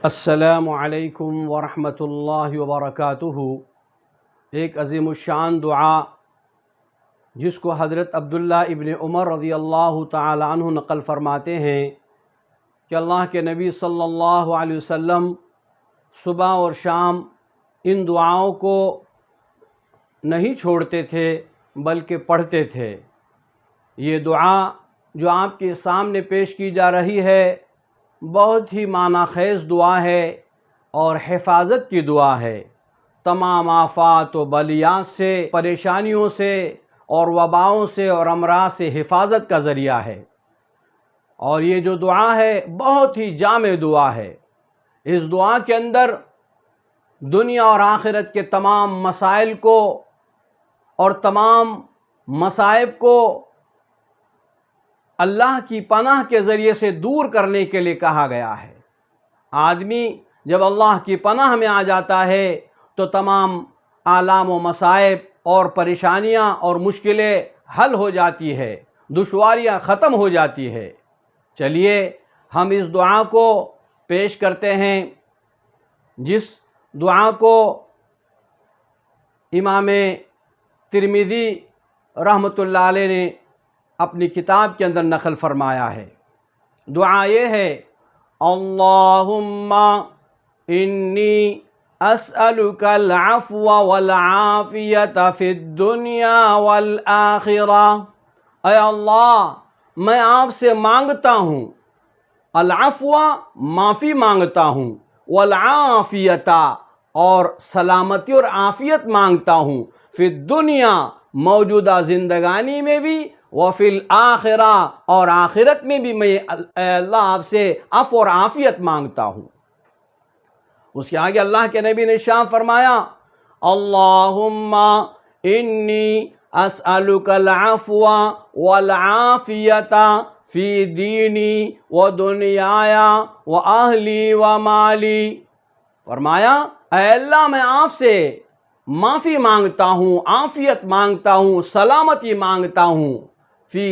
السلام علیکم ورحمۃ اللہ وبرکاتہ۔ ایک عظیم الشان دعا جس کو حضرت عبداللہ ابن عمر رضی اللہ تعالی عنہ نقل فرماتے ہیں کہ اللہ کے نبی صلی اللہ علیہ وسلم صبح اور شام ان دعاؤں کو نہیں چھوڑتے تھے بلکہ پڑھتے تھے۔ یہ دعا جو آپ کے سامنے پیش کی جا رہی ہے بہت ہی معنی خیز دعا ہے اور حفاظت کی دعا ہے۔ تمام آفات و بلیات سے، پریشانیوں سے اور وباؤں سے اور امراض سے حفاظت کا ذریعہ ہے۔ اور یہ جو دعا ہے بہت ہی جامع دعا ہے۔ اس دعا کے اندر دنیا اور آخرت کے تمام مسائل کو اور تمام مصائب کو اللہ کی پناہ کے ذریعے سے دور کرنے کے لیے کہا گیا ہے۔ آدمی جب اللہ کی پناہ میں آ جاتا ہے تو تمام آلام و مصائب اور پریشانیاں اور مشکلیں حل ہو جاتی ہے، دشواریاں ختم ہو جاتی ہے۔ چلیے ہم اس دعا کو پیش کرتے ہیں، جس دعا کو امام ترمذی رحمۃ اللہ علیہ نے اپنی کتاب کے اندر نقل فرمایا ہے۔ دعا یہ ہے: اللہم انی اسألک العفو والعافیت فی الدنیا والآخرہ۔ اے اللہ، میں آپ سے مانگتا ہوں العفو، معافی مانگتا ہوں، والعافیت، اور سلامتی اور عافیت مانگتا ہوں، فی الدنیا، موجودہ زندگانی میں بھی، وفی الآخرہ، اور آخرت میں بھی میں اے اللہ آپ سے عفو اور عافیت مانگتا ہوں۔ اس کے آگے اللہ کے نبی نے ارشاد فرمایا: اللہم انی اسألک العفو والعافیت فی دینی و دنیای و اہلی و مالی۔ فرمایا اے اللہ، میں آپ سے معافی مانگتا ہوں، عافیت مانگتا ہوں، سلامتی مانگتا ہوں، فی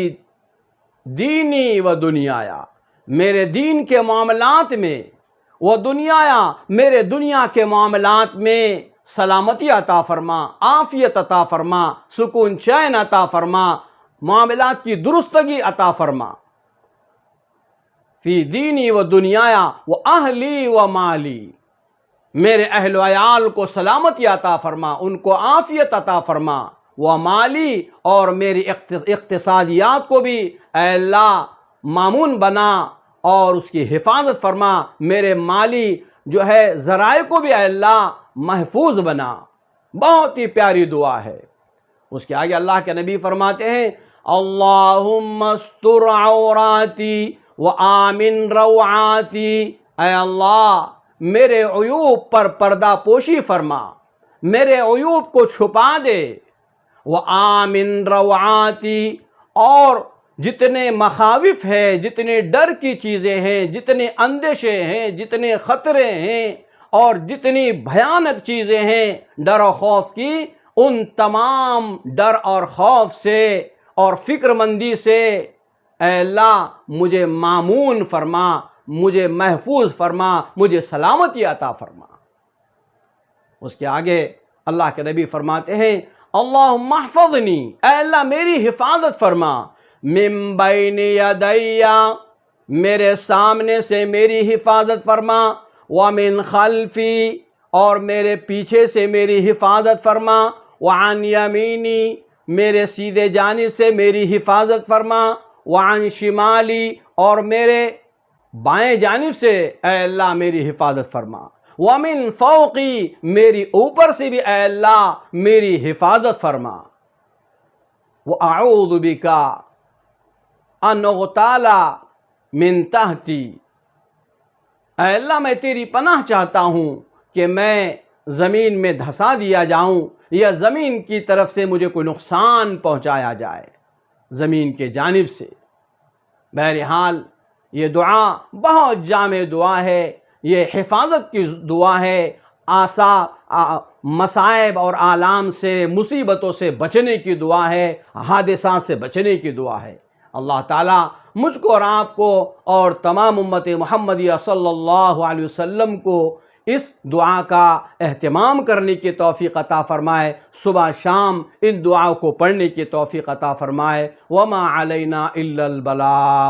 دینی و دنیایا، میرے دین کے معاملات میں، و دنیایا، میرے دنیا کے معاملات میں سلامتی عطا فرما، عافیت عطا فرما، سکون چین عطا فرما، معاملات کی درستگی عطا فرما۔ فی دینی و دنیایا و اہلی و مالی، میرے اہل و عیال کو سلامتی عطا فرما، ان کو عافیت عطا فرما، و مالی، اور میری اقتصادیات کو بھی اے اللہ مامون بنا اور اس کی حفاظت فرما، میرے مالی جو ہے ذرائع کو بھی اے اللہ محفوظ بنا۔ بہت ہی پیاری دعا ہے۔ اس کے آگے اللہ کے نبی فرماتے ہیں: اللہم استر عوراتی و آمن روعاتی۔ اے اللہ، میرے عیوب پر پردہ پوشی فرما، میرے عیوب کو چھپا دے، وآمن روعاتی، اور جتنے مخاوف ہیں، جتنے ڈر کی چیزیں ہیں، جتنے اندیشے ہیں، جتنے خطرے ہیں اور جتنی بھیانک چیزیں ہیں ڈر و خوف کی، ان تمام ڈر اور خوف سے اور فکر مندی سے اے اللہ مجھے مامون فرما، مجھے محفوظ فرما، مجھے سلامتی عطا فرما۔ اس کے آگے اللہ کے نبی فرماتے ہیں: اللہم احفظنی، اے اللہ میری حفاظت فرما، من بین یدی، میرے سامنے سے میری حفاظت فرما، ومن خلفی، اور میرے پیچھے سے میری حفاظت فرما، وعن یمینی، میرے سیدھے جانب سے میری حفاظت فرما، وعن شمالی، اور میرے بائیں جانب سے اے اللہ میری حفاظت فرما، ومن فوقی، میری اوپر سے بھی اے اللہ میری حفاظت فرما، وَأَعُوذُ بِكَ أَنْ أُغْتَالَ مِنْ تَحْتِي۔ اے اللہ میں تیری پناہ چاہتا ہوں کہ میں زمین میں دھسا دیا جاؤں یا زمین کی طرف سے مجھے کوئی نقصان پہنچایا جائے زمین کے جانب سے۔ بہرحال یہ دعا بہت جامع دعا ہے، یہ حفاظت کی دعا ہے، مصائب اور آلام سے، مصیبتوں سے بچنے کی دعا ہے، حادثات سے بچنے کی دعا ہے۔ اللہ تعالیٰ مجھ کو اور آپ کو اور تمام امت محمدیہ صلی اللہ علیہ وسلم کو اس دعا کا اہتمام کرنے کی توفیق عطا فرمائے، صبح شام ان دعاؤں کو پڑھنے کی توفیق عطا فرمائے۔ وما علینا الا البلاغ۔